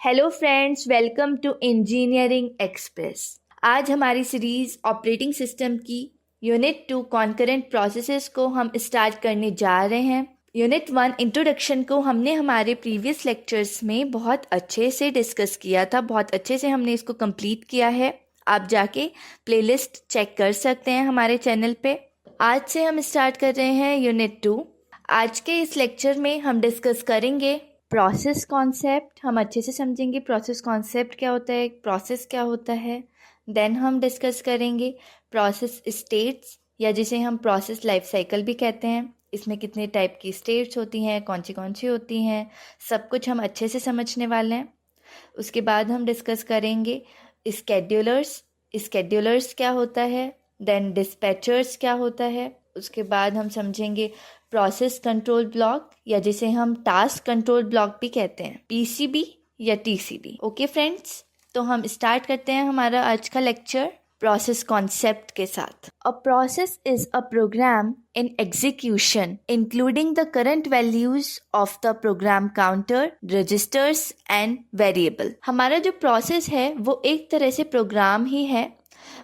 Hello friends, welcome to engineering express. आज हमारी series operating system की यूनिट 2 कॉन्करेंट प्रोसेसेस को हम स्टार्ट करने जा रहे हैं। यूनिट 1 इंट्रोडक्शन को हमने हमारे प्रीवियस लेक्चर्स में बहुत अच्छे से डिस्कस किया था, बहुत अच्छे से हमने इसको कंप्लीट किया है। आप जाके प्लेलिस्ट चेक कर सकते हैं हमारे चैनल पे। आज से हम स्टार्ट कर रहे हैं यूनिट 2। आज के इस लेक्चर में हम डिस्कस करेंगे प्रोसेस कॉन्सेप्ट। हम अच्छे से समझेंगे प्रोसेस कॉन्सेप्ट क्या होता है, प्रोसेस क्या होता है। देन हम डिस्कस करेंगे प्रोसेस स्टेट्स, या जिसे हम प्रोसेस लाइफ साइकिल भी कहते हैं। इसमें कितने टाइप की स्टेट्स होती हैं, कौन सी होती हैं, सब कुछ हम अच्छे से समझने वाले हैं। उसके बाद हम डिस्कस करेंगे स्केड्यूलर्स क्या होता है, देन डिस्पैचर्स क्या होता है। उसके बाद हम समझेंगे प्रोसेस कंट्रोल ब्लॉक, या जिसे हम टास्क कंट्रोल ब्लॉक भी कहते हैं, पीसीबी या टीसीबी। ओके फ्रेंड्स, तो हम स्टार्ट करते हैं हमारा आज का लेक्चर प्रोसेस कॉन्सेप्ट के साथ। A process is a program in execution including the current values of the program counter, registers and variable. हमारा जो प्रोसेस है वो एक तरह से प्रोग्राम ही है,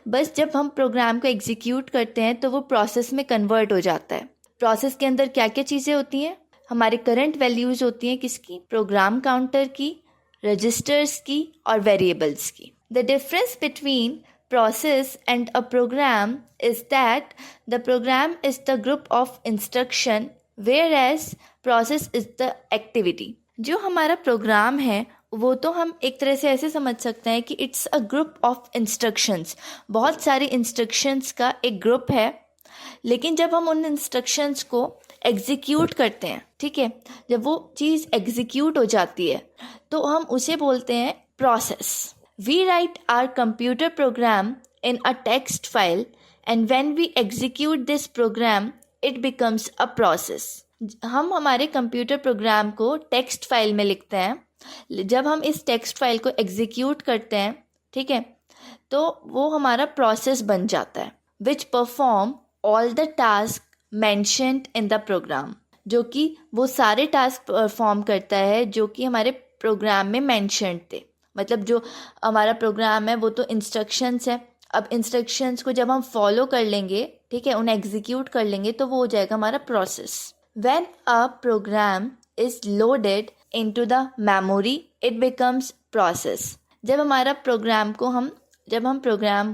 बस जब हम प्रोग्राम को एग्जीक्यूट करते हैं तो वो प्रोसेस में कन्वर्ट हो जाता है। प्रोसेस के अंदर क्या क्या चीज़ें होती हैं, हमारे करंट वैल्यूज होती हैं, किसकी, प्रोग्राम काउंटर की, रजिस्टर्स की और वेरिएबल्स की। The difference between process and a program is that the program is the group of instruction whereas process is the activity। जो हमारा प्रोग्राम है वो तो हम एक तरह से ऐसे समझ सकते हैं कि it's a group of instructions, बहुत सारी इंस्ट्रक्शंस का एक ग्रुप है। लेकिन जब हम उन इंस्ट्रक्शंस को एग्जीक्यूट करते हैं, ठीक है, जब वो चीज़ एग्जीक्यूट हो जाती है तो हम उसे बोलते हैं process. We write our computer program in a text file and when we execute this program, it becomes a process। हम हमारे कंप्यूटर प्रोग्राम को टेक्स्ट फाइल में लिखते हैं। जब हम इस टेक्स्ट फाइल को एग्जीक्यूट करते हैं, ठीक है, तो वो हमारा प्रोसेस बन जाता है, which perform all the task mentioned in the program, जो कि वो सारे टास्क परफॉर्म करता है जो कि हमारे प्रोग्राम में मेंशन्ड थे। मतलब जो हमारा प्रोग्राम है वो तो इंस्ट्रक्शंस है। अब इंस्ट्रक्शंस को जब हम फॉलो कर लेंगे, ठीक है, उन्हें एग्जीक्यूट कर लेंगे तो वो हो जाएगा हमारा process. When a program is loaded into the memory it becomes process. जब हमारा प्रोग्राम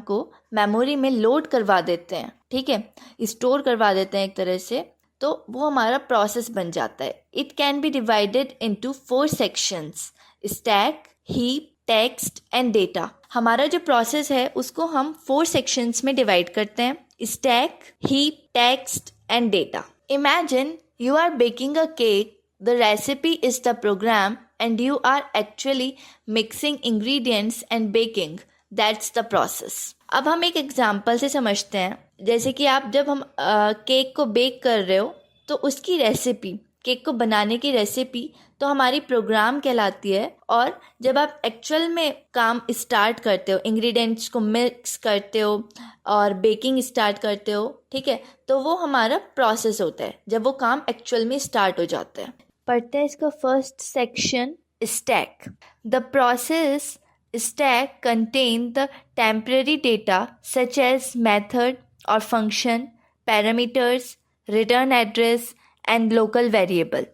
को मेमोरी में लोड करवा देते हैं, ठीक है, स्टोर करवा देते हैं एक तरह से, तो वो हमारा प्रोसेस बन जाता है। It can B divided into 4 sections, stack, heap, text and data. हमारा जो प्रोसेस है उसको हम 4 सेक्शंस में डिवाइड करते हैं, stack, heap, text and data. Imagine you are baking a cake, the recipe is the program and you are actually mixing ingredients and baking, that's the process. अब हम एक एग्जाम्पल से समझते हैं। जैसे कि आप जब हम केक को बेक कर रहे हो तो उसकी रेसिपी, केक को बनाने की रेसिपी तो हमारी प्रोग्राम कहलाती है, और जब आप एक्चुअल में काम स्टार्ट करते हो, इंग्रेडिएंट्स को मिक्स करते हो और बेकिंग स्टार्ट करते हो, ठीक है, तो वो हमारा प्रोसेस होता है जब वो काम एक्चुअल में स्टार्ट हो जाता है। पढ़ते हैं इसका first section, stack. The process stack contain the temporary data such as method और function, parameters, return address and local variable.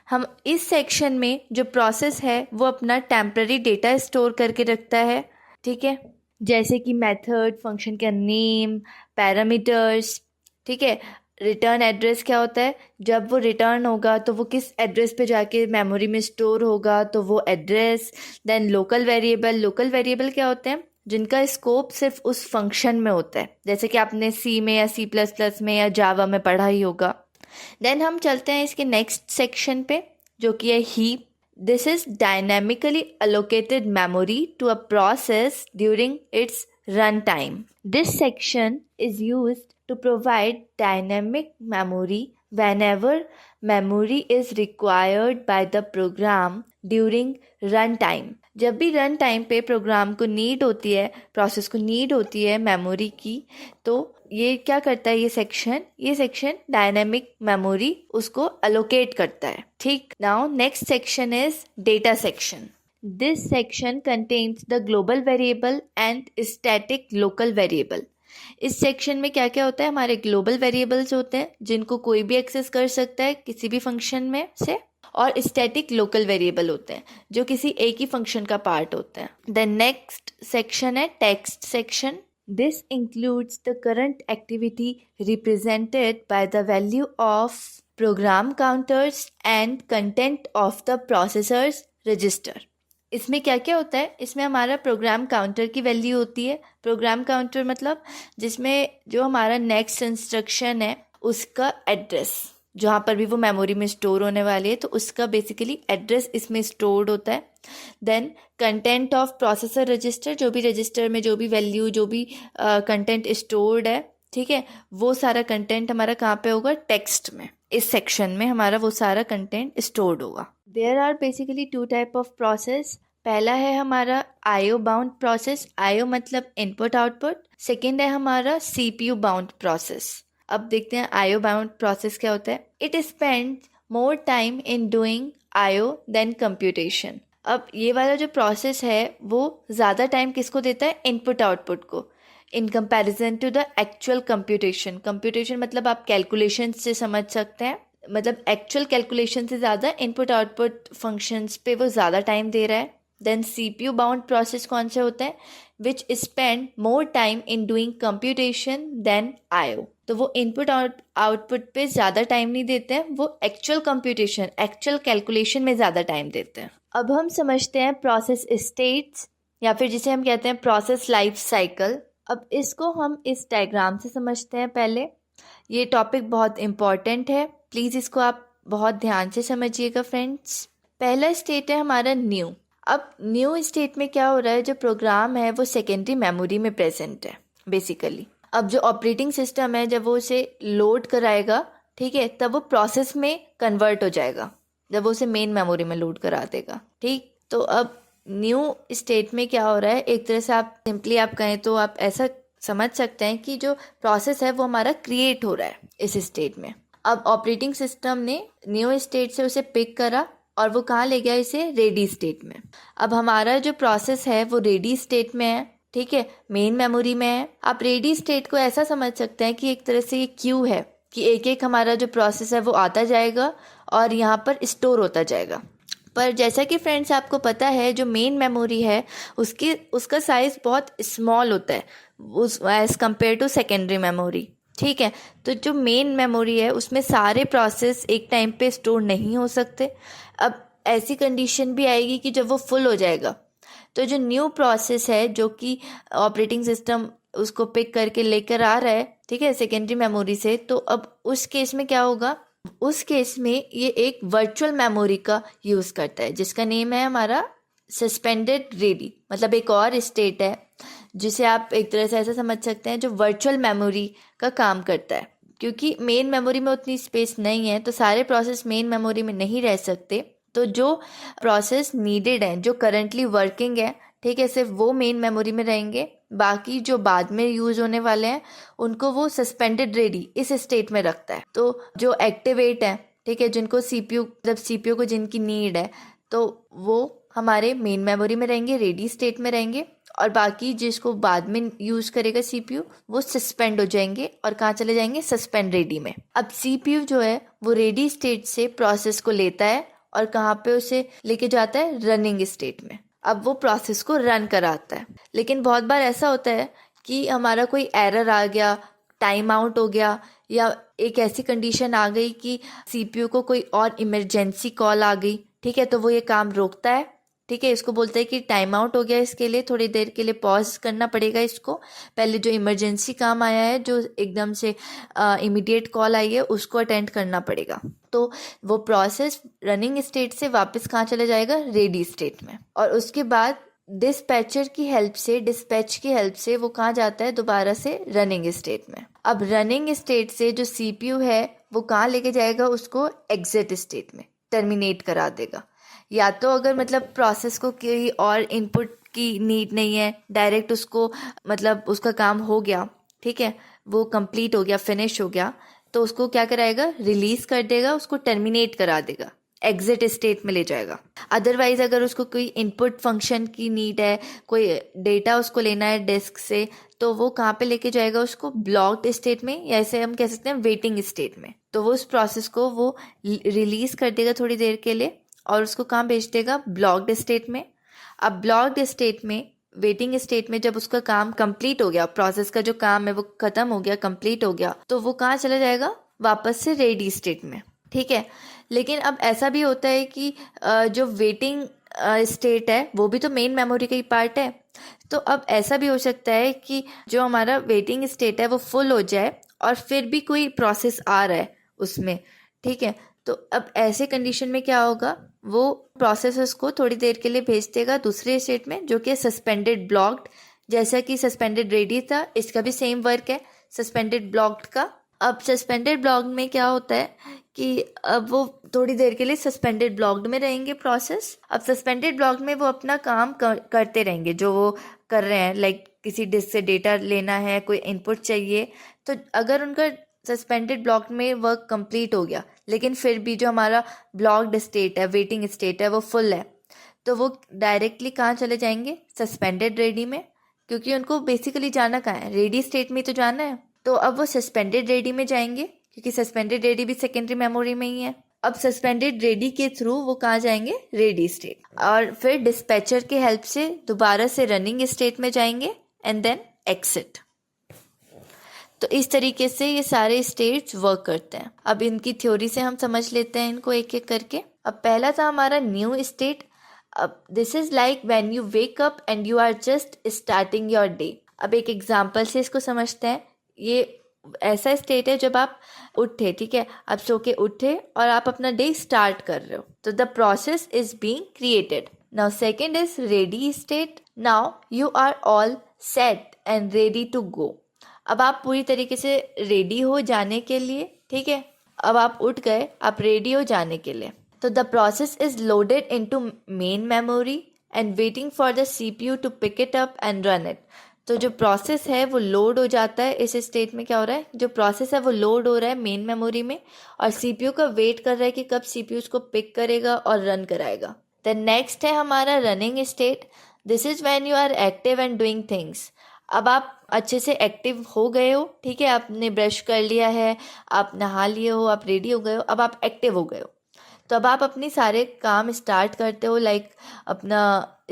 हम इस सेक्शन में जो प्रोसेस है वो अपना टेम्पररी डेटा स्टोर करके रखता है, ठीक है, जैसे कि मेथड, फंक्शन का नेम, पैरामीटर्स, ठीक है। रिटर्न एड्रेस क्या होता है, जब वो रिटर्न होगा तो वो किस एड्रेस पे जाके मेमोरी में स्टोर होगा, तो वो एड्रेस। देन लोकल वेरिएबल क्या होते हैं, जिनका स्कोप सिर्फ उस फंक्शन में होता है, जैसे कि आपने सी में या C++ में या जावा में पढ़ा ही होगा। देन हम चलते हैं इसके नेक्स्ट सेक्शन पे, जो कि है heap. This is dynamically allocated memory to a process during its run time. This section is used to provide dynamic memory whenever memory is required by the program during run time. जब भी run time पे program को need होती है, process को need होती है memory की, तो ये क्या करता है, ये सेक्शन डायनेमिक मेमोरी उसको अलोकेट करता है, ठीक। Now next section is data section. This section contains the global variable and static local variable. इस सेक्शन में क्या क्या होता है, हमारे ग्लोबल वेरिएबल्स होते हैं जिनको कोई भी एक्सेस कर सकता है किसी भी फंक्शन में से, और स्टैटिक लोकल वेरिएबल होते हैं जो किसी एक ही फंक्शन का पार्ट होते हैं। द नेक्स्ट सेक्शन है text section. This includes the current activity represented by the value of program counters and content of the processors register. इसमें क्या क्या होता है, इसमें हमारा प्रोग्राम काउंटर की वैल्यू होती है। प्रोग्राम काउंटर मतलब जिसमें जो हमारा नेक्स्ट इंस्ट्रक्शन है उसका एड्रेस, जहाँ पर भी वो मेमोरी में स्टोर होने वाली है तो उसका बेसिकली एड्रेस इसमें स्टोर्ड होता है। Then content of processor register, जो भी रजिस्टर में जो भी वैल्यू जो भी कंटेंट स्टोर्ड है, ठीक है, वो सारा कंटेंट हमारा कहाँ पे होगा, टेक्स्ट में। इस सेक्शन में हमारा वो सारा कंटेंट स्टोर्ड होगा। There are basically two type of process. पहला है हमारा आईओ बाउंड प्रोसेस, आईओ मतलब इनपुट आउटपुट। सेकेंड है हमारा सीपीयू बाउंड प्रोसेस। अब देखते हैं आईओ बाउंड प्रोसेस क्या होता है। It spends more time in doing IO then computation. अब ये वाला जो प्रोसेस है वो ज़्यादा टाइम किसको देता है, इनपुट आउटपुट को, in comparison to the actual computation. Computation मतलब आप कैलकुलेशन से समझ सकते हैं, मतलब एक्चुअल कैलकुलेशन से ज़्यादा इनपुट आउटपुट फंक्शंस पे वो ज़्यादा टाइम दे रहा है। देन सीपीयू बाउंड प्रोसेस कौन से होता है, which spend more time in doing computation than IO. तो वो इनपुट आउटपुट पे ज़्यादा टाइम नहीं देते हैं, वो एक्चुअल कंप्यूटेशन एक्चुअल कैलकुलेशन में ज़्यादा टाइम देते हैं। अब हम समझते हैं प्रोसेस स्टेट्स, या फिर जिसे हम कहते हैं प्रोसेस लाइफ साइकिल। अब इसको हम इस डायग्राम से समझते हैं। पहले ये टॉपिक बहुत इम्पॉर्टेंट है, प्लीज़ इसको आप बहुत ध्यान से समझिएगा फ्रेंड्स। पहला स्टेट है हमारा न्यू। अब न्यू स्टेट में क्या हो रहा है, जो प्रोग्राम है वो सेकेंडरी मेमोरी में प्रेजेंट है बेसिकली। अब जो ऑपरेटिंग सिस्टम है जब वो उसे लोड कराएगा, ठीक है, तब वो प्रोसेस में कन्वर्ट हो जाएगा जब वो उसे मेन मेमोरी में लोड करा देगा, ठीक। तो अब न्यू स्टेट में क्या हो रहा है, एक तरह से आप सिंपली आप कहें तो आप ऐसा समझ सकते हैं कि जो प्रोसेस है वो हमारा क्रिएट हो रहा है इस स्टेट में। अब ऑपरेटिंग सिस्टम ने न्यू स्टेट से उसे पिक करा और वो कहाँ ले गया, इसे रेडी स्टेट में। अब हमारा जो प्रोसेस है वो रेडी स्टेट में है, ठीक है, मेन मेमोरी में है। आप रेडी स्टेट को ऐसा समझ सकते हैं कि एक तरह से ये क्यू है कि एक एक हमारा जो प्रोसेस है वो आता जाएगा और यहाँ पर स्टोर होता जाएगा। पर जैसा कि फ्रेंड्स आपको पता है जो मेन मेमोरी है उसका साइज़ बहुत स्मॉल होता है as compare to secondary memory, ठीक है। तो जो मेन मेमोरी है उसमें सारे प्रोसेस एक टाइम पे स्टोर नहीं हो सकते। अब ऐसी कंडीशन भी आएगी कि जब वो फुल हो जाएगा तो जो न्यू प्रोसेस है जो कि ऑपरेटिंग सिस्टम उसको पिक करके लेकर आ रहा है, ठीक है, सेकेंडरी मेमोरी से, तो अब उस केस में क्या होगा, उस केस में ये एक वर्चुअल मेमोरी का यूज़ करता है जिसका नेम है हमारा सस्पेंडेड रेडी। मतलब एक और स्टेट है जिसे आप एक तरह से ऐसा समझ सकते हैं जो वर्चुअल मेमोरी का काम करता है, क्योंकि मेन मेमोरी में उतनी स्पेस नहीं है तो सारे प्रोसेस मेन मेमोरी में नहीं रह सकते। तो जो प्रोसेस नीडेड हैं, जो करंटली वर्किंग है, ठीक है, सिर्फ वो मेन मेमोरी में रहेंगे, बाकी जो बाद में यूज होने वाले हैं उनको वो सस्पेंडेड रेडी इस स्टेट में रखता है। तो जो एक्टिवेट है, ठीक है, जिनको सीपीयू मतलब सीपीयू को जिनकी नीड है तो वो हमारे मेन मेमोरी में रहेंगे, रेडी स्टेट में रहेंगे, और बाकी जिसको बाद में यूज करेगा सीपीयू वो सस्पेंड हो जाएंगे और कहाँ चले जाएंगे, सस्पेंड रेडी में। अब सीपीयू जो है वो रेडी स्टेट से प्रोसेस को लेता है और कहाँ पे उसे लेके जाता है, रनिंग स्टेट में। अब वो प्रोसेस को रन कराता है। लेकिन बहुत बार ऐसा होता है कि हमारा कोई एरर आ गया, टाइम आउट हो गया, या एक ऐसी कंडीशन आ गई कि सीपीयू को कोई और इमरजेंसी कॉल आ गई, ठीक है, तो वो ये काम रोकता है, ठीक है, इसको बोलते हैं कि टाइम आउट हो गया, इसके लिए थोड़ी देर के लिए पॉज करना पड़ेगा इसको। पहले जो इमरजेंसी काम आया है, जो एकदम से इमीडिएट कॉल आई है, उसको अटेंड करना पड़ेगा। तो वो प्रोसेस रनिंग स्टेट से वापस कहाँ चला जाएगा, रेडी स्टेट में। और उसके बाद डिस्पैचर की हेल्प से, डिस्पैच की हेल्प से वो कहाँ जाता है, दोबारा से रनिंग स्टेट में। अब रनिंग स्टेट से जो सीपीयू है वो कहाँ लेके जाएगा, उसको एग्जिट स्टेट में टर्मिनेट करा देगा। या तो अगर मतलब प्रोसेस को कोई और इनपुट की नीड नहीं है, डायरेक्ट उसको मतलब उसका काम हो गया, ठीक है, वो कंप्लीट हो गया, फिनिश हो गया, तो उसको क्या कराएगा, रिलीज कर देगा, उसको टर्मिनेट करा देगा, एग्जिट स्टेट में ले जाएगा। अदरवाइज अगर उसको कोई इनपुट फंक्शन की नीड है, कोई डेटा उसको लेना है डिस्क से, तो वो कहाँ पे लेके जाएगा उसको, ब्लॉक्ड स्टेट में, या ऐसे हम कह सकते हैं वेटिंग स्टेट में। तो वो उस प्रोसेस को वो रिलीज कर देगा थोड़ी देर के लिए और उसको कहाँ भेज देगा, ब्लॉक्ड स्टेट में। अब ब्लॉक्ड स्टेट में, वेटिंग स्टेट में जब उसका काम कंप्लीट हो गया, प्रोसेस का जो काम है वो खत्म हो गया, कंप्लीट हो गया, तो वो कहाँ चला जाएगा, वापस से रेडी स्टेट में। ठीक है, लेकिन अब ऐसा भी होता है कि जो वेटिंग स्टेट है वो भी तो मेन मेमोरी का ही पार्ट है। तो अब ऐसा भी हो सकता है कि जो हमारा वेटिंग स्टेट है वो फुल हो जाए और फिर भी कोई प्रोसेस आ रहा है उसमें। ठीक है, तो अब ऐसे कंडीशन में क्या होगा, वो प्रोसेस उसको थोड़ी देर के लिए भेज देगा दूसरे स्टेट में जो कि सस्पेंडेड ब्लॉक्ड। जैसा कि सस्पेंडेड रेडी था, इसका भी सेम वर्क है सस्पेंडेड ब्लॉक्ड का। अब सस्पेंडेड ब्लॉक में क्या होता है कि अब वो थोड़ी देर के लिए सस्पेंडेड ब्लॉक्ड में रहेंगे प्रोसेस। अब सस्पेंडेड ब्लॉक में वो अपना काम करते रहेंगे जो वो कर रहे हैं, लाइक किसी डिस्क से डेटा लेना है, कोई इनपुट चाहिए। तो अगर उनका सस्पेंडेड ब्लॉक में वर्क कंप्लीट हो गया लेकिन फिर भी जो हमारा ब्लॉक्ड स्टेट है, वेटिंग स्टेट है, वो फुल है, तो वो डायरेक्टली कहाँ चले जाएंगे, सस्पेंडेड रेडी में, क्योंकि उनको बेसिकली जाना कहाँ है, रेडी स्टेट में तो जाना है। तो अब वो सस्पेंडेड रेडी में जाएंगे क्योंकि सस्पेंडेड रेडी भी सेकेंडरी मेमोरी में ही है। अब सस्पेंडेड रेडी के थ्रू वो कहाँ जाएंगे, रेडी स्टेट, और फिर डिस्पैचर के हेल्प से दोबारा से रनिंग स्टेट में जाएंगे एंड देन एक्सिट। तो इस तरीके से ये सारे स्टेट्स वर्क करते हैं। अब इनकी थ्योरी से हम समझ लेते हैं इनको एक एक करके। अब पहला था हमारा न्यू स्टेट। अब this is like when you wake up and you are just starting your day. अब एक एग्जांपल से इसको समझते हैं। ये ऐसा स्टेट है जब आप उठे, ठीक है, आप सो के उठे और आप अपना डे स्टार्ट कर रहे हो, तो the process is being created. Now second is ready state. Now you are all set and ready to go. अब आप पूरी तरीके से रेडी हो जाने के लिए, ठीक है, अब आप उठ गए, आप रेडी हो जाने के लिए। तो the process is loaded into main memory and waiting for the CPU to pick it up and run it. तो जो प्रोसेस है वो लोड हो जाता है। इस स्टेट में क्या हो रहा है, जो प्रोसेस है वो लोड हो रहा है मेन मेमोरी में और सीपीयू का वेट कर रहा है कि कब सीपीयू उसको पिक करेगा और रन कराएगा। देन नेक्स्ट है हमारा running state. This is when you are active and doing things. अब आप अच्छे से एक्टिव हो गए हो, ठीक है, आपने ब्रश कर लिया है, आप नहा लिए हो, आप रेडी हो गए हो, अब आप एक्टिव हो गए हो, तो अब आप अपनी सारे काम स्टार्ट करते हो, लाइक अपना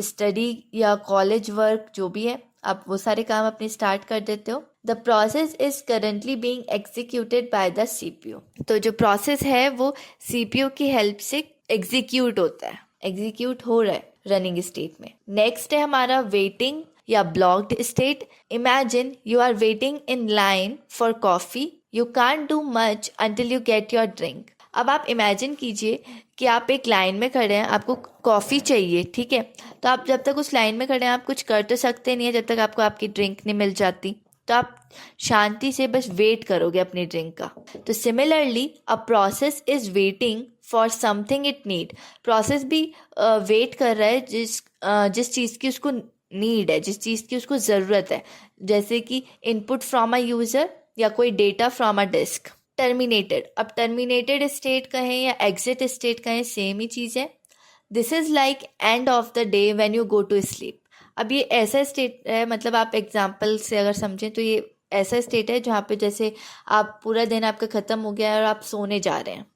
स्टडी या कॉलेज वर्क जो भी है, आप वो सारे काम अपने स्टार्ट कर देते हो। The process is currently being executed by the CPU. तो जो प्रोसेस है वो सीपीयू की हेल्प से एग्जीक्यूट होता है, एग्जीक्यूट हो रहा है रनिंग स्टेट में। नेक्स्ट है हमारा वेटिंग या blocked state. Imagine you are waiting in line for coffee, you can't do much until you get your drink. अब आप इमेजिन कीजिए कि आप एक लाइन में खड़े हैं, आपको कॉफ़ी चाहिए, ठीक है, तो आप जब तक उस लाइन में खड़े हैं आप कुछ कर तो सकते नहीं है जब तक आपको आपकी ड्रिंक नहीं मिल जाती। तो आप शांति से बस वेट करोगे अपनी ड्रिंक का। तो similarly a process is waiting for something it need. Process भी वेट कर रहा है जिस चीज़ की उसको नीड है, जिस चीज़ की उसको ज़रूरत है, जैसे कि इनपुट फ्रॉम अ यूज़र या कोई data from a disk. Terminated. अब टर्मिनेटेड स्टेट कहें या एग्जिट स्टेट कहें, सेम ही चीज़ है। This is like end of the day when you go to sleep. अब ये ऐसा स्टेट है, मतलब आप एग्जांपल से अगर समझें तो ये ऐसा स्टेट है जहाँ पे जैसे आप पूरा दिन आपका ख़त्म हो गया है और आप सोने जा रहे हैं।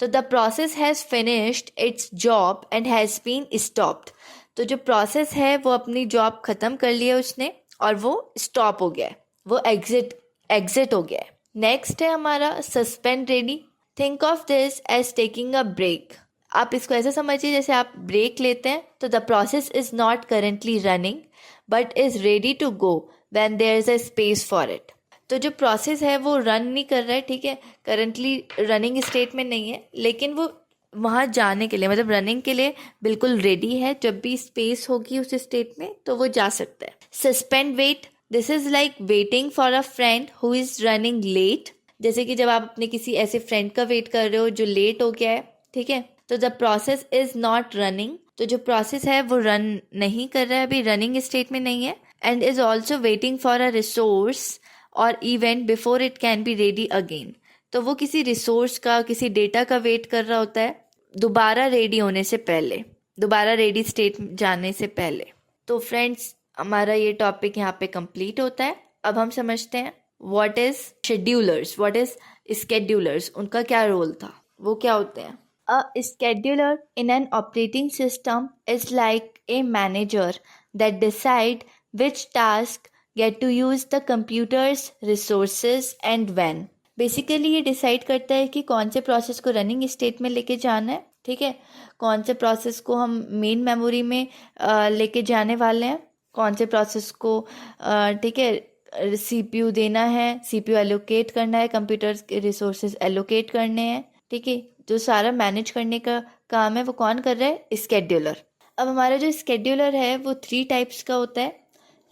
तो the process has finished its job and has been stopped. तो जो प्रोसेस है वो अपनी जॉब ख़त्म कर लिया उसने और वो स्टॉप हो गया है, वो एग्जिट हो गया है। नेक्स्ट है हमारा suspend ready. Think of this as taking a break. आप इसको ऐसे समझिए जैसे आप ब्रेक लेते हैं। तो the process is not currently running but is ready to go when there is a space for it. तो जो प्रोसेस है वो रन नहीं कर रहा है, ठीक है, करेंटली रनिंग स्टेट में नहीं है, लेकिन वो वहाँ जाने के लिए, मतलब रनिंग के लिए बिल्कुल रेडी है। जब भी स्पेस होगी उस स्टेट में तो वो जा सकता है। Suspend wait. This is like waiting for a friend who is running late. जैसे कि जब आप अपने किसी ऐसे फ्रेंड का वेट कर रहे हो जो लेट हो गया है, ठीक है, तो the process is not running. तो जो प्रोसेस है वो रन नहीं कर रहा है, अभी रनिंग स्टेट में नहीं है। And is also waiting for a resource और event before it can be ready again. तो वो किसी रिसोर्स का, किसी डेटा का वेट कर रहा होता है दोबारा रेडी होने से पहले, दोबारा रेडी स्टेट जाने से पहले। तो फ्रेंड्स, हमारा ये टॉपिक यहाँ पे कंप्लीट होता है। अब हम समझते हैं what is schedulers, what is schedulers, उनका क्या रोल था, वो क्या होते हैं। A scheduler in an operating system is like a manager that decide which task get to use the computers resources and when. Basically ये डिसाइड करता है कि कौन से प्रोसेस को रनिंग स्टेट में लेके जाना है, ठीक है, कौन से प्रोसेस को हम मेन मेमोरी में लेके जाने वाले हैं, कौन से प्रोसेस को ठीक है सीपीयू देना है, सीपीयू एलोकेट करना है, कंप्यूटर के रिसोर्सेज एलोकेट करने हैं, ठीक है। जो सारा मैनेज करने का काम है वो कौन कर रहा है, स्केड्यूलर। अब हमारा जो स्केड्यूलर है वो 3 टाइप्स का होता है,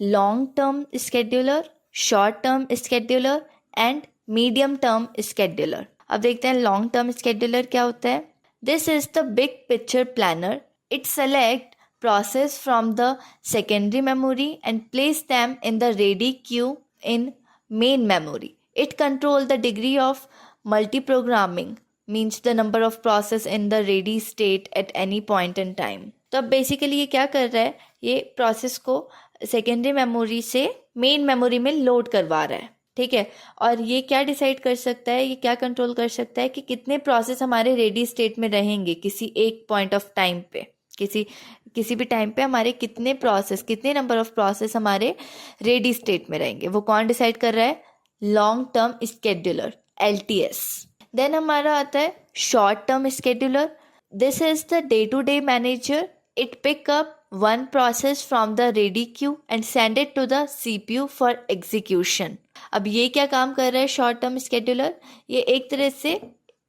long term scheduler, short term scheduler and medium term scheduler. अब देखते हैं लॉन्ग टर्म स्केड्यूलर क्या होता है। This is the big picture planner, it select process from the secondary memory and place them in the ready queue in main memory. It control the degree of multi-programming, means the number of process in the ready state at any point in time. तो अब basically ये क्या कर रहा है, ये process को secondary memory से मेन मेमोरी में लोड करवा रहा है, ठीक है। और ये क्या डिसाइड कर सकता है, ये क्या कंट्रोल कर सकता है कि कितने प्रोसेस हमारे रेडी स्टेट में रहेंगे किसी एक पॉइंट ऑफ टाइम पे, किसी भी टाइम पे हमारे कितने प्रोसेस, कितने नंबर ऑफ प्रोसेस हमारे रेडी स्टेट में रहेंगे, वो कौन डिसाइड कर रहा है, long term scheduler, LTS। Then हमारा आता है short term scheduler, this is the day to day manager, it pick up one process from the ready queue and send it to the CPU for execution. अब ये क्या काम कर रहा है शॉर्ट टर्म स्केड्यूलर, ये एक तरह से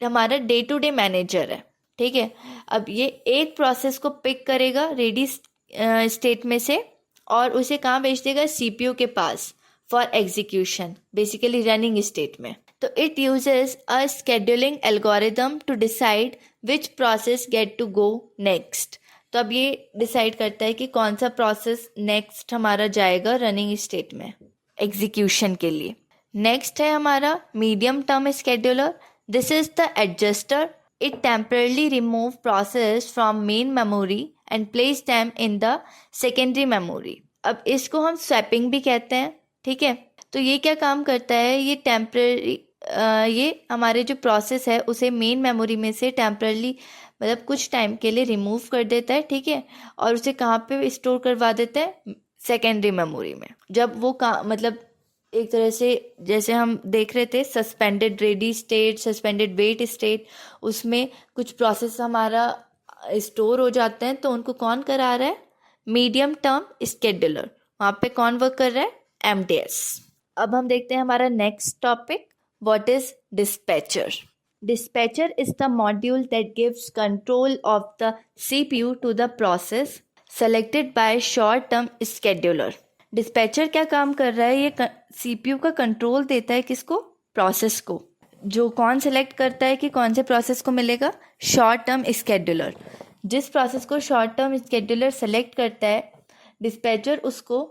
हमारा डे टू डे मैनेजर है, ठीक है। अब ये एक प्रोसेस को पिक करेगा रेडी स्टेट में से और उसे कहाँ भेज देगा, CPU के पास for execution, basically running state में। तो it uses a scheduling algorithm to decide which process get to go next. तो अब ये डिसाइड करता है कि कौन सा प्रोसेस नेक्स्ट हमारा जाएगा रनिंग स्टेट में एग्जीक्यूशन के लिए। नेक्स्ट है हमारा medium term scheduler, this is the adjuster, it temporarily remove process from main memory and place them in the secondary memory। अब इसको हम स्वैपिंग भी कहते हैं, ठीक है। तो ये क्या काम करता है, ये टेम्पररी ये हमारे जो प्रोसेस है उसे मेन मेमोरी में से टेम्परली मतलब कुछ टाइम के लिए रिमूव कर देता है, ठीक है, और उसे कहाँ पे स्टोर करवा देता है, सेकेंडरी मेमोरी में। जब वो मतलब एक तरह से जैसे हम देख रहे थे suspended ready state, suspended wait state, उसमें कुछ प्रोसेस हमारा स्टोर हो जाते हैं, तो उनको कौन करा रहा है, मीडियम टर्म स्केड्यूलर, वहाँ पे कौन वर्क कर रहा है, MTS। अब हम देखते हैं हमारा next topic, what is dispatcher. Dispatcher is the module that gives control of the CPU to the process selected by short term scheduler. Dispatcher क्या काम कर रहा है, ये CPU का कंट्रोल देता है किसको, प्रोसेस को, जो कौन सेलेक्ट करता है कि कौन से प्रोसेस को मिलेगा, शॉर्ट टर्म स्केड्यूलर। जिस प्रोसेस को शॉर्ट टर्म स्केड्यूलर सेलेक्ट करता है, डिस्पैचर उसको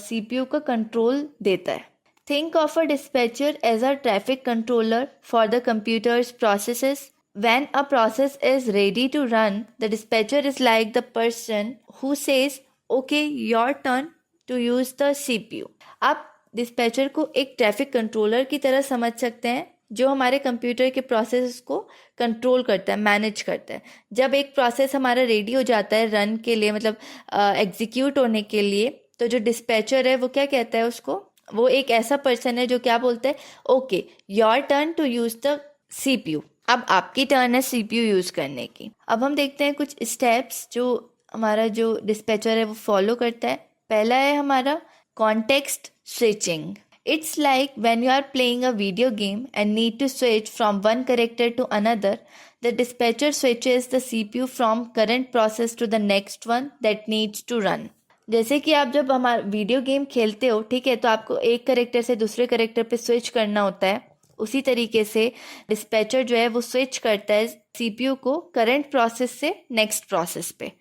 CPU का कंट्रोल देता है। Think of a dispatcher as a traffic controller for the computer's processes. When a process is ready to run, the dispatcher is like the person who says, "Okay, your turn to use the CPU." आप dispatcher को एक traffic controller की तरह समझ सकते हैं जो हमारे कंप्यूटर के प्रोसेस को कंट्रोल करता है, मैनेज करता है। जब एक प्रोसेस हमारा रेडी हो जाता है रन के लिए, मतलब एग्जीक्यूट होने के लिए, तो जो डिस्पैचर है वो क्या कहता है उसको, वो एक ऐसा पर्सन है जो क्या बोलता है, okay your turn to use the CPU, अब आपकी टर्न है CPU यूज करने की। अब हम देखते हैं कुछ स्टेप्स जो हमारा जो डिस्पैचर है वो फॉलो करता है। पहला है हमारा context switching. It's like when you are playing a video game and need to switch from one character to another, the dispatcher switches the CPU from current process to the next one that needs to run. जैसे कि आप जब हमारा video game खेलते हो, ठीक है, तो आपको एक करेक्टर से दूसरे करेक्टर पे स्विच करना होता है। उसी तरीके से डिस्पैचर जो है वो स्विच करता है CPU को करंट प्रोसेस से नेक्स्ट प्रोसेस पे,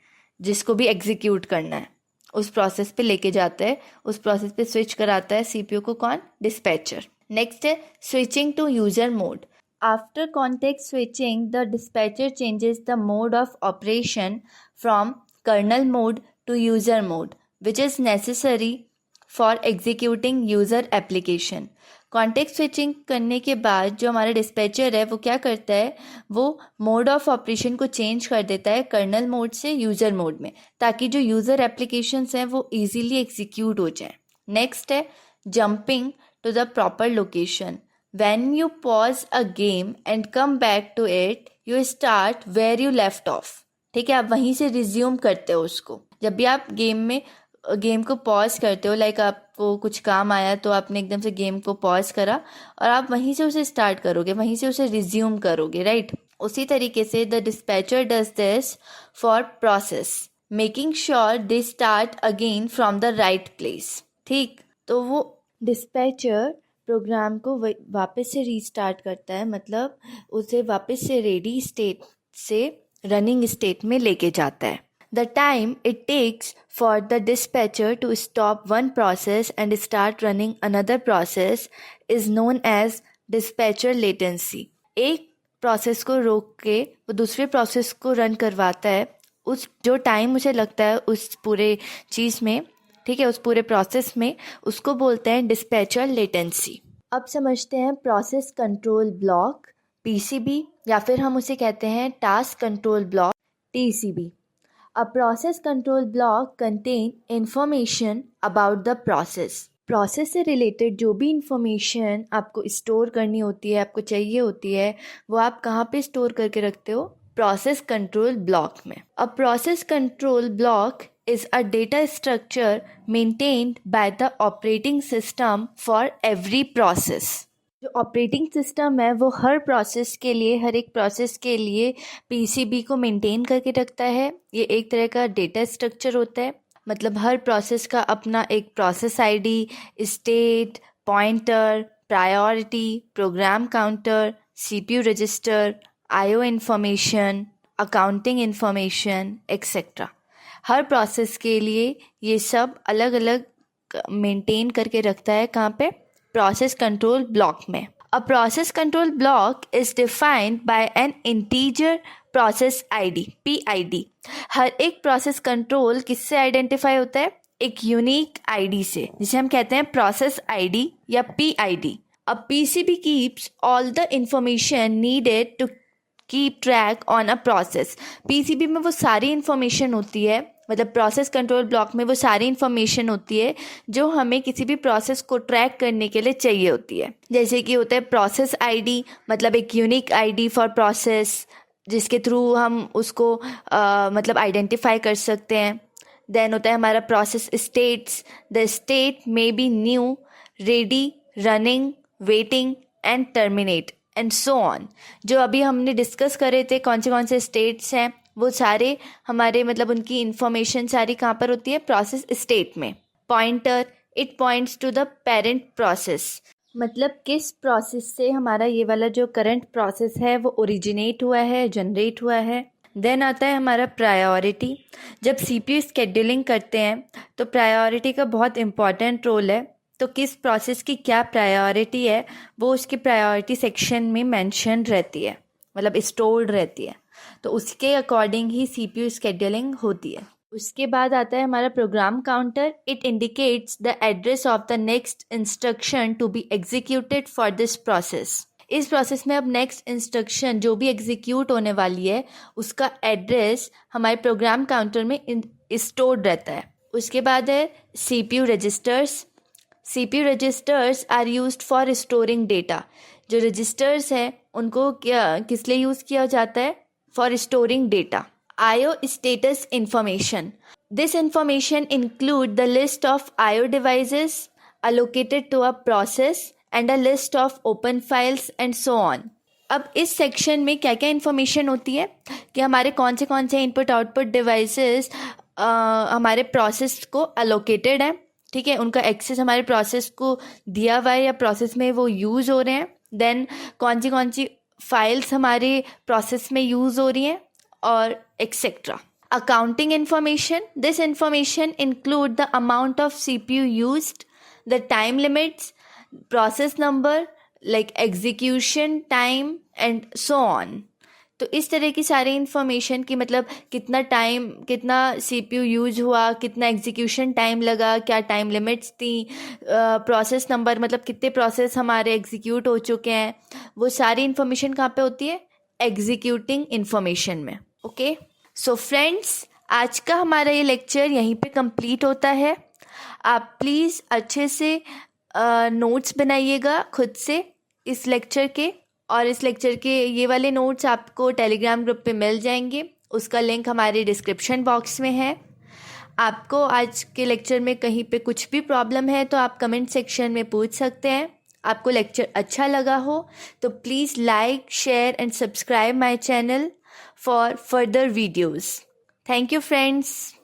जिसको भी एग्जीक्यूट करना है उस प्रोसेस पे लेके जाता है, उस प्रोसेस पे स्विच कराता है CPU को, कौन, डिस्पैचर। नेक्स्ट है switching to user mode. After context switching, the dispatcher changes the mode of operation from kernel mode to user mode, which is necessary for executing user application. Context switching करने के बाद जो हमारा dispatcher है वो क्या करता है, वो मोड ऑफ ऑपरेशन को चेंज कर देता है कर्नल मोड से यूज़र मोड में, ताकि जो यूज़र एप्लीकेशंस हैं वो इजीली एग्जीक्यूट हो जाएं. नेक्स्ट है jumping to the proper location. When you pause a game and come back to it, you start where you left off. ठीक है, आप वहीं से रिज्यूम करते हो उसको. जब भी आप गेम को पॉज करते हो, लाइक आपको कुछ काम आया तो आपने एकदम से गेम को पॉज करा और आप वहीं से उसे स्टार्ट करोगे, वहीं से उसे रिज्यूम करोगे, राइट. उसी तरीके से the dispatcher does this for process, making sure they start again from the right place. ठीक, तो वो डिस्पैचर प्रोग्राम को वापस से रीस्टार्ट करता है, मतलब उसे वापस से रेडी स्टेट से रनिंग स्टेट में लेके जाता है. The time it takes for the dispatcher to stop one process and start running another process is known as dispatcher latency. एक प्रोसेस को रोक के वो दूसरे प्रोसेस को रन करवाता है, उस जो टाइम उसे लगता है उस पूरे चीज़ में, ठीक है, उस पूरे प्रोसेस में, उसको बोलते हैं डिस्पैचर लेटेंसी. अब समझते हैं प्रोसेस कंट्रोल ब्लॉक, PCB, या फिर हम उसे कहते हैं task control block, TCB. A process control block contain information about the process. Process से रिलेटेड जो भी इंफॉर्मेशन आपको स्टोर करनी होती है, आपको चाहिए होती है, वो आप कहाँ पे स्टोर करके रखते हो? प्रोसेस कंट्रोल ब्लॉक में. A process control block is a data structure maintained by the operating system for every process. जो ऑपरेटिंग सिस्टम है वो हर प्रोसेस के लिए, हर एक प्रोसेस के लिए PCB को मेंटेन करके रखता है. ये एक तरह का डेटा स्ट्रक्चर होता है, मतलब हर प्रोसेस का अपना एक process ID, state, pointer, priority, program counter, CPU register, IO information, accounting information, etcetera. हर प्रोसेस के लिए ये सब अलग अलग मेंटेन करके रखता है. कहाँ पे? प्रोसेस कंट्रोल ब्लॉक में. A process control block is defined by N integer process ID, PID. हर एक प्रोसेस कंट्रोल किससे आइडेंटिफाई होता है? एक यूनिक ID से, जिसे हम कहते हैं प्रोसेस ID या PID. A PCB keeps all the information needed to keep track on a process. PCB में वो सारी इंफॉर्मेशन होती है, मतलब प्रोसेस कंट्रोल ब्लॉक में वो सारी इंफॉर्मेशन होती है जो हमें किसी भी प्रोसेस को ट्रैक करने के लिए चाहिए होती है. जैसे कि होता है प्रोसेस ID, मतलब एक यूनिक ID फॉर प्रोसेस, जिसके थ्रू हम उसको मतलब आइडेंटिफाई कर सकते हैं. देन होता है हमारा process states. The state may be new, ready, running, waiting and terminate and so on. जो अभी हमने डिस्कस करे थे कौन से स्टेट्स हैं, वो सारे हमारे मतलब उनकी इंफॉर्मेशन सारी कहाँ पर होती है? प्रोसेस स्टेट में. Pointer, it points to the parent process, मतलब किस प्रोसेस से हमारा ये वाला जो करंट प्रोसेस है वो ओरिजिनेट हुआ है, जनरेट हुआ है. देन आता है हमारा प्रायोरिटी. जब CPU स्केड्यूलिंग करते हैं तो प्रायोरिटी का बहुत इम्पॉर्टेंट रोल है. तो किस प्रोसेस की क्या प्रायोरिटी है वो उसके प्रायोरिटी सेक्शन में मेंशन रहती है, मतलब स्टोर्ड रहती है. तो उसके अकॉर्डिंग ही CPU स्केड्यूलिंग होती है. उसके बाद आता है हमारा program counter. It indicates the address of the next instruction to be executed for this process. इस प्रोसेस में अब नेक्स्ट इंस्ट्रक्शन जो भी एग्जीक्यूट होने वाली है उसका एड्रेस हमारे प्रोग्राम काउंटर में स्टोर्ड रहता है. उसके बाद है CPU registers. CPU registers are used for storing data. जो रजिस्टर्स हैं उनको किस लिए यूज़ किया जाता है? For storing data. IO status information. This information include the list of IO devices allocated to a process and a list of open files and so on. अब इस सेक्शन में क्या क्या इन्फॉर्मेशन होती है कि हमारे कौन से इनपुट आउटपुट डिवाइसेस हमारे प्रोसेस को अलोकेटेड है, ठीक है, उनका एक्सेस हमारे प्रोसेस को दिया हुआ है या प्रोसेस में वो यूज़ हो रहे हैं. देन कौन सी फाइल्स हमारे प्रोसेस में यूज़ हो रही हैं और etcetera. Accounting information. This information include the amount of CPU used, the time limits, process number, like execution time and so on. तो इस तरह की सारी इन्फॉर्मेशन की मतलब कितना टाइम, कितना सीपीयू यूज हुआ, कितना एग्जीक्यूशन टाइम लगा, क्या टाइम लिमिट्स थी, प्रोसेस नंबर मतलब कितने प्रोसेस हमारे एग्जीक्यूट हो चुके हैं, वो सारी इन्फॉर्मेशन कहाँ पे होती है? एग्जीक्यूटिंग इन्फॉर्मेशन में। ओके, सो फ्रेंड्स, आज का हमारा ये लेक्चर यहीं पे कंप्लीट होता है। आप प्लीज़ अच्छे से नोट्स बनाइएगा खुद से इस लेक्चर के, और इस लेक्चर के ये वाले नोट्स आपको टेलीग्राम ग्रुप पे मिल जाएंगे। उसका लिंक हमारे डिस्क्रिप्शन बॉक्स में है। आपको आज के लेक्चर में कहीं पे कुछ भी प्रॉब्लम है तो आप कमेंट सेक्शन में पूछ सकते हैं। आपको लेक्चर अच्छा लगा हो तो please like, share and subscribe my channel for further videos. Thank you friends.